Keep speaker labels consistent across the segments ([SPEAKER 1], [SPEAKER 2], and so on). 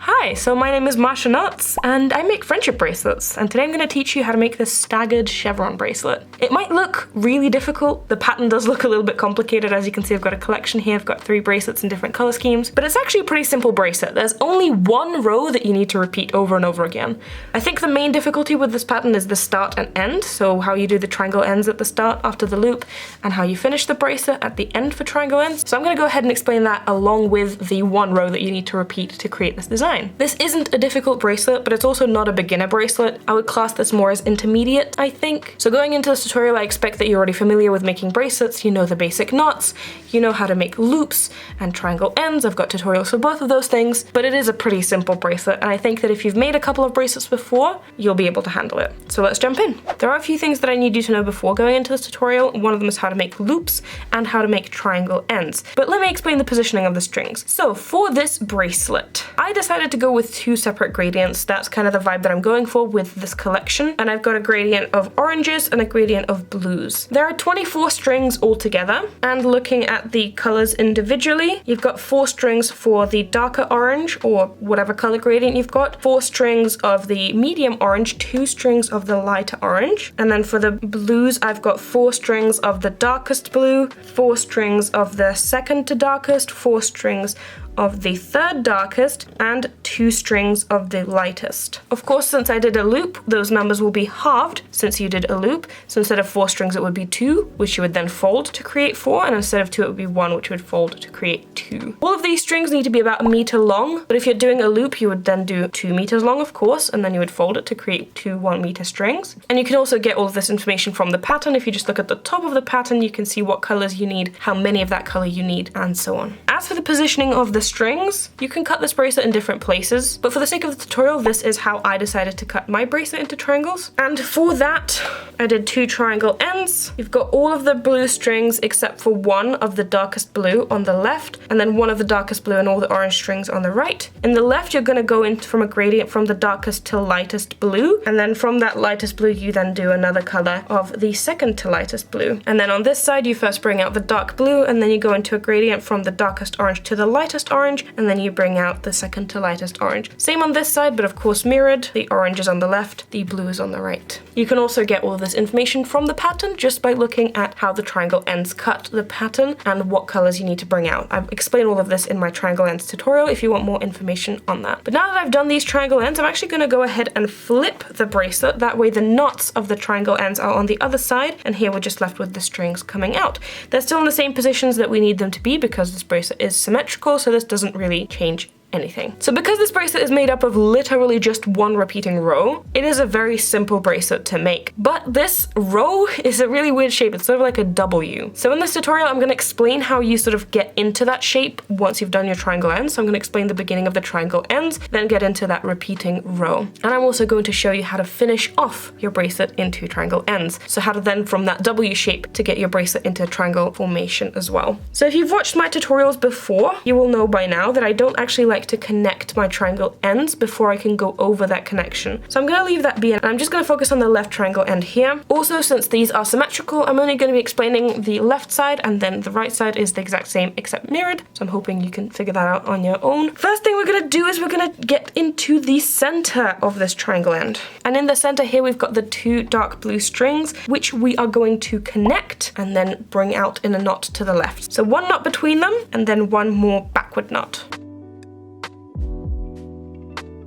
[SPEAKER 1] Hi, so my name is Masha and I make friendship bracelets, and today I'm going to teach you how to make this staggered chevron bracelet. It might look really difficult. The pattern does look a little bit complicated. As you can see, I've got a collection here. I've got 3 bracelets in different color schemes, but it's actually a pretty simple bracelet. There's only one row that you need to repeat over and over again. I think the main difficulty with this pattern is the start and end, so how you do the triangle ends at the start after the loop, and how you finish the bracelet at the end for triangle ends. So I'm going to go ahead and explain that along with the one row that you need to repeat to create this design. This isn't a difficult bracelet, but it's also not a beginner bracelet. I would class this more as intermediate, I think. So going into this tutorial, I expect that you're already familiar with making bracelets. You know the basic knots, you know how to make loops and triangle ends. I've got tutorials for both of those things, but it is a pretty simple bracelet, and I think that if you've made a couple of bracelets before, you'll be able to handle it. So let's jump in. There are a few things that I need you to know before going into this tutorial. One of them is how to make loops and how to make triangle ends. But let me explain the positioning of the strings. So for this bracelet, I decided to go with 2 separate gradients. That's kind of the vibe that I'm going for with this collection. And I've got a gradient of oranges and a gradient of blues. There are 24 strings altogether, and looking at the colors individually, you've got 4 strings for the darker orange, or whatever color gradient you've got, 4 strings of the medium orange, 2 strings of the lighter orange, and then for the blues, I've got 4 strings of the darkest blue, 4 strings of the second to darkest, 4 strings of the third darkest, and 2 strings of the lightest. Of course, since I did a loop, those numbers will be halved since you did a loop. So instead of 4 strings, it would be 2, which you would then fold to create 4, and instead of 2, it would be 1, which would fold to create 2. All of these strings need to be about 1 meter long, but if you're doing a loop, you would then do 2 meters long, of course, and then you would fold it to create 2 1-meter strings. And you can also get all of this information from the pattern. If you just look at the top of the pattern, you can see what colors you need, how many of that color you need, and so on. As for the positioning of the strings, you can cut this bracelet in different places, but for the sake of the tutorial, this is how I decided to cut my bracelet into triangles. And for that, I did 2 triangle ends. You've got all of the blue strings except for 1 of the darkest blue on the left, and then 1 of the darkest blue and all the orange strings on the right. In the left, you're going to go in from a gradient from the darkest to lightest blue, and then from that lightest blue, you then do another color of the second to lightest blue. And then on this side, you first bring out the dark blue, and then you go into a gradient from the darkest orange to the lightest orange, and then you bring out the second to lightest orange. Same on this side, but of course mirrored. The orange is on the left, the blue is on the right. You can also get all of this information from the pattern just by looking at how the triangle ends cut the pattern and what colors you need to bring out. I've explained all of this in my triangle ends tutorial if you want more information on that. But now that I've done these triangle ends, I'm actually going to go ahead and flip the bracelet. That way the knots of the triangle ends are on the other side, and here we're just left with the strings coming out. They're still in the same positions that we need them to be because this bracelet is symmetrical, so this doesn't really change anything. So because this bracelet is made up of literally just 1 repeating row, it is a very simple bracelet to make. But this row is a really weird shape. It's sort of like a W. So in this tutorial, I'm going to explain how you sort of get into that shape once you've done your triangle ends. So I'm going to explain the beginning of the triangle ends, then get into that repeating row. And I'm also going to show you how to finish off your bracelet into triangle ends. So how to then from that W shape to get your bracelet into triangle formation as well. So if you've watched my tutorials before, you will know by now that I don't actually like to connect my triangle ends before I can go over that connection. So I'm going to leave that be, and I'm just going to focus on the left triangle end here. Also, since these are symmetrical, I'm only going to be explaining the left side, and then the right side is the exact same except mirrored. So I'm hoping you can figure that out on your own. First thing we're going to do is we're going to get into the center of this triangle end. And in the center here, we've got the 2 dark blue strings, which we are going to connect and then bring out in a knot to the left. So 1 knot between them, and then 1 more backward knot.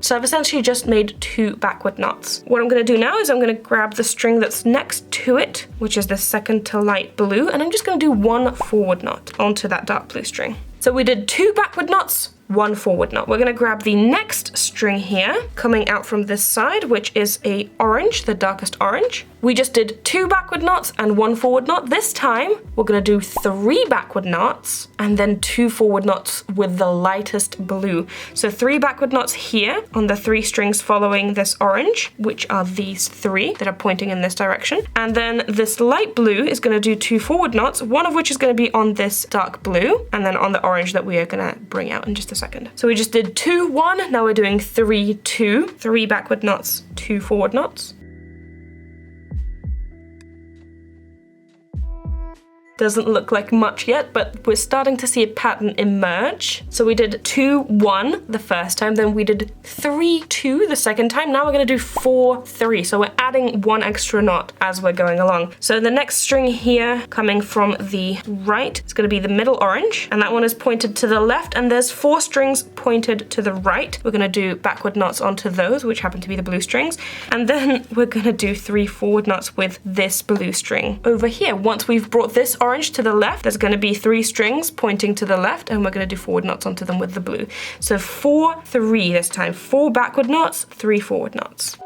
[SPEAKER 1] So I've essentially just made 2 backward knots. What I'm going to do now is I'm going to grab the string that's next to it, which is the second to light blue, and I'm just going to do 1 forward knot onto that dark blue string. So we did 2 backward knots, 1 forward knot. We're going to grab the next string here, coming out from this side, which is a orange, the darkest orange. We just did 2 backward knots and 1 forward knot. This time, we're going to do 3 backward knots and then 2 forward knots with the lightest blue. So 3 backward knots here on the 3 strings following this orange, which are these 3 that are pointing in this direction. And then this light blue is going to do 2 forward knots, one of which is going to be on this dark blue, and then on the orange that we are going to bring out in just a second. So we just did 2, 1, now we're doing 3, 2, 3 backward knots, 2 forward knots. Doesn't look like much yet, but we're starting to see a pattern emerge. So we did 2, 1 the first time, then we did 3, 2 the second time. Now we're gonna do 4, 3. So we're adding 1 extra knot as we're going along. So the next string here coming from the right, it's gonna be the middle orange, and that one is pointed to the left, and there's 4 strings pointed to the right. We're gonna do backward knots onto those, which happen to be the blue strings, and then we're gonna do 3 forward knots with this blue string over here. Once we've brought this orange to the left, there's gonna be 3 strings pointing to the left, and we're gonna do forward knots onto them with the blue. So 4, 3 this time. 4 backward knots, 3 forward knots.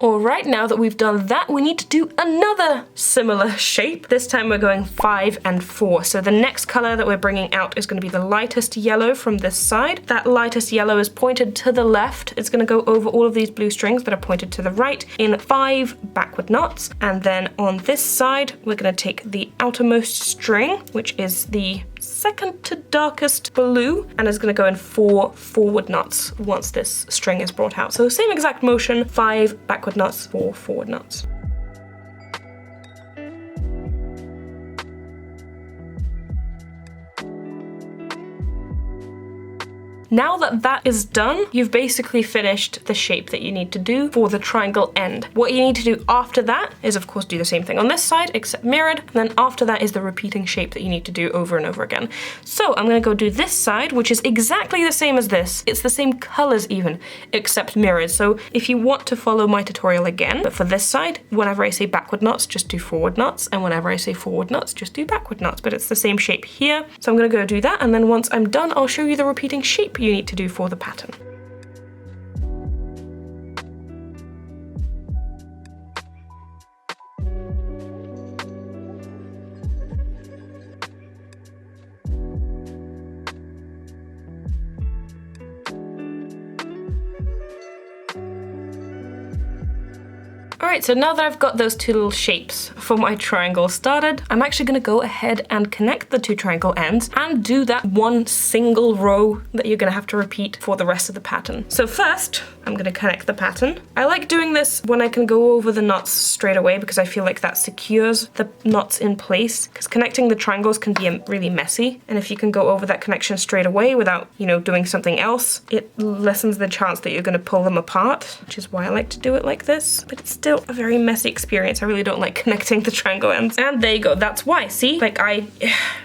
[SPEAKER 1] All right, now that we've done that, we need to do another similar shape. This time we're going 5 and 4. So the next color that we're bringing out is gonna be the lightest yellow from this side. That lightest yellow is pointed to the left. It's gonna go over all of these blue strings that are pointed to the right in 5 backward knots. And then on this side, we're gonna take the outermost string, which is the second to darkest blue, and is gonna go in 4 forward knots once this string is brought out. So same exact motion, 5 backward knots, 4 forward knots. Now that that is done, you've basically finished the shape that you need to do for the triangle end. What you need to do after that is, of course, do the same thing on this side, except mirrored, and then after that is the repeating shape that you need to do over and over again. So I'm gonna go do this side, which is exactly the same as this. It's the same colors even, except mirrored. So if you want to follow my tutorial again, but for this side, whenever I say backward knots, just do forward knots, and whenever I say forward knots, just do backward knots, but it's the same shape here. So I'm gonna go do that, and then once I'm done, I'll show you the repeating shape you need to do for the pattern. Alright, so now that I've got those 2 little shapes for my triangle started, I'm actually going to go ahead and connect the 2 triangle ends and do that 1 single row that you're going to have to repeat for the rest of the pattern. So first, I'm going to connect the pattern. I like doing this when I can go over the knots straight away because I feel like that secures the knots in place, because connecting the triangles can be really messy, and if you can go over that connection straight away without, you know, doing something else, it lessens the chance that you're going to pull them apart, which is why I like to do it like this, but it's still a very messy experience. I really don't like connecting the triangle ends. And there you go, that's why, see? Like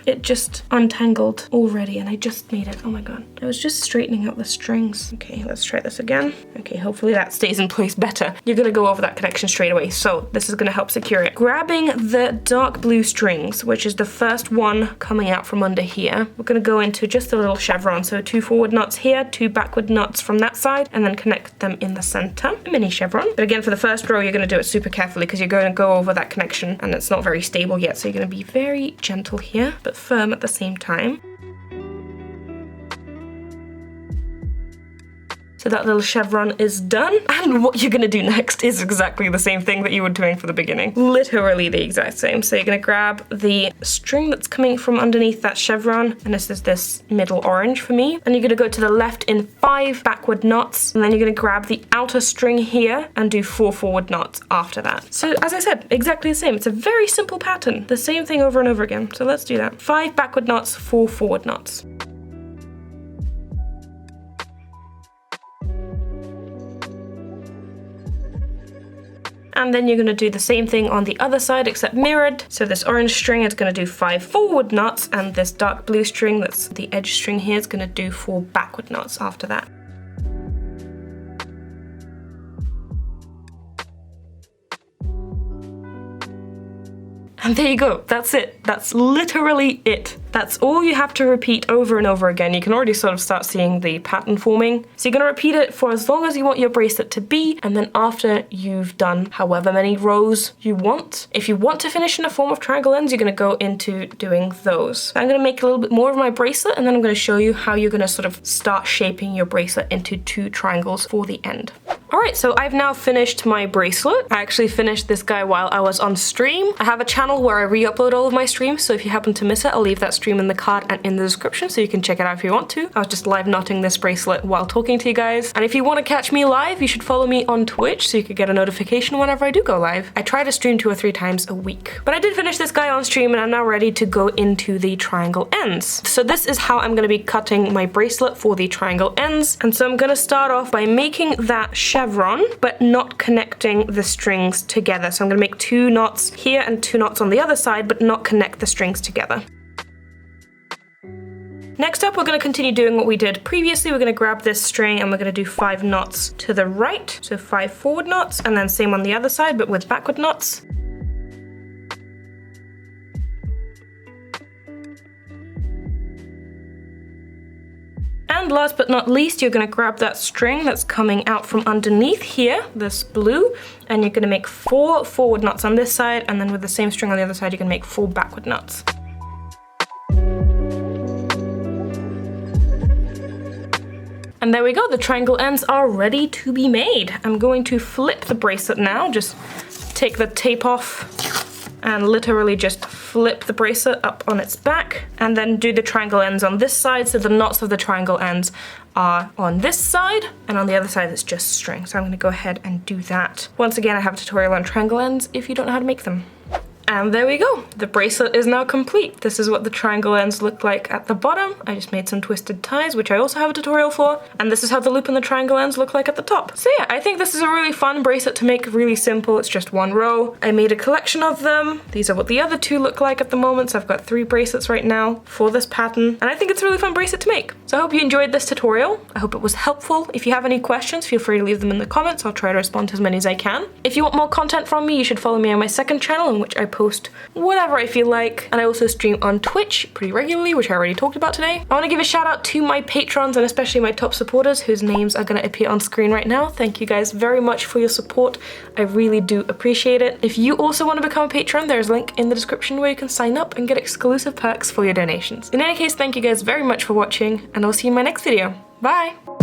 [SPEAKER 1] it just untangled already and I just made it, oh my god. I was just straightening out the strings. Okay, let's try this again. Okay, hopefully that stays in place better. You're gonna go over that connection straight away, so this is gonna help secure it. Grabbing the dark blue strings, which is the first one coming out from under here, we're gonna go into just a little chevron, so 2 forward knots here, 2 backward knots from that side, and then connect them in the center, a mini chevron. But again, for the first row, you're gonna do it super carefully because you're going to go over that connection and it's not very stable yet, so you're going to be very gentle here, but firm at the same time. So that little chevron is done, and what you're gonna do next is exactly the same thing that you were doing for the beginning. Literally the exact same. So you're gonna grab the string that's coming from underneath that chevron, and this is this middle orange for me, and you're gonna go to the left in 5 backward knots, and then you're gonna grab the outer string here and do 4 forward knots after that. So as I said, exactly the same. It's a very simple pattern. The same thing over and over again. So let's do that. 5 backward knots, 4 forward knots. And then you're gonna do the same thing on the other side, except mirrored. So this orange string is gonna do 5 forward knots, and this dark blue string, that's the edge string here, is gonna do 4 backward knots after that. And there you go, that's it. That's literally it. That's all you have to repeat over and over again. You can already sort of start seeing the pattern forming. So you're gonna repeat it for as long as you want your bracelet to be, and then after you've done however many rows you want. If you want to finish in a form of triangle ends, you're gonna go into doing those. I'm gonna make a little bit more of my bracelet, and then I'm gonna show you how you're gonna sort of start shaping your bracelet into 2 triangles for the end. Alright, so I've now finished my bracelet. I actually finished this guy while I was on stream. I have a channel where I re-upload all of my streams, so if you happen to miss it, I'll leave that stream in the card and in the description so you can check it out if you want to. I was just live knotting this bracelet while talking to you guys. And if you want to catch me live, you should follow me on Twitch so you could get a notification whenever I do go live. I try to stream 2 or 3 times a week. But I did finish this guy on stream and I'm now ready to go into the triangle ends. So this is how I'm going to be cutting my bracelet for the triangle ends. And so I'm going to start off by making that chevron, but not connecting the strings together. So I'm going to make 2 knots here and 2 knots on the other side, but not connect the strings together. Next up, we're going to continue doing what we did previously. We're going to grab this string and we're going to do 5 knots to the right. So 5 forward knots, and then same on the other side, but with backward knots. And last but not least, you're going to grab that string that's coming out from underneath here, this blue, and you're going to make 4 forward knots on this side, and then with the same string on the other side, you can make 4 backward knots. And there we go, the triangle ends are ready to be made. I'm going to flip the bracelet now, just take the tape off and literally just flip the bracelet up on its back and then do the triangle ends on this side, so the knots of the triangle ends are on this side and on the other side it's just string. So I'm going to go ahead and do that. Once again, I have a tutorial on triangle ends if you don't know how to make them. And there we go, the bracelet is now complete. This is what the triangle ends look like at the bottom. I just made some twisted ties, which I also have a tutorial for. And this is how the loop and the triangle ends look like at the top. So yeah, I think this is a really fun bracelet to make, really simple. It's just 1 row. I made a collection of them. These are what the other 2 look like at the moment. So I've got 3 bracelets right now for this pattern. And I think it's a really fun bracelet to make. So I hope you enjoyed this tutorial. I hope it was helpful. If you have any questions, feel free to leave them in the comments. I'll try to respond to as many as I can. If you want more content from me, you should follow me on my second channel in which I post whatever I feel like, and I also stream on Twitch pretty regularly, which I already talked about today. I want to give a shout out to my patrons and especially my top supporters whose names are going to appear on screen right now. Thank you guys very much for your support. I really do appreciate it. If you also want to become a patron, there's a link in the description where you can sign up and get exclusive perks for your donations. In any case, thank you guys very much for watching, and I'll see you in my next video. Bye!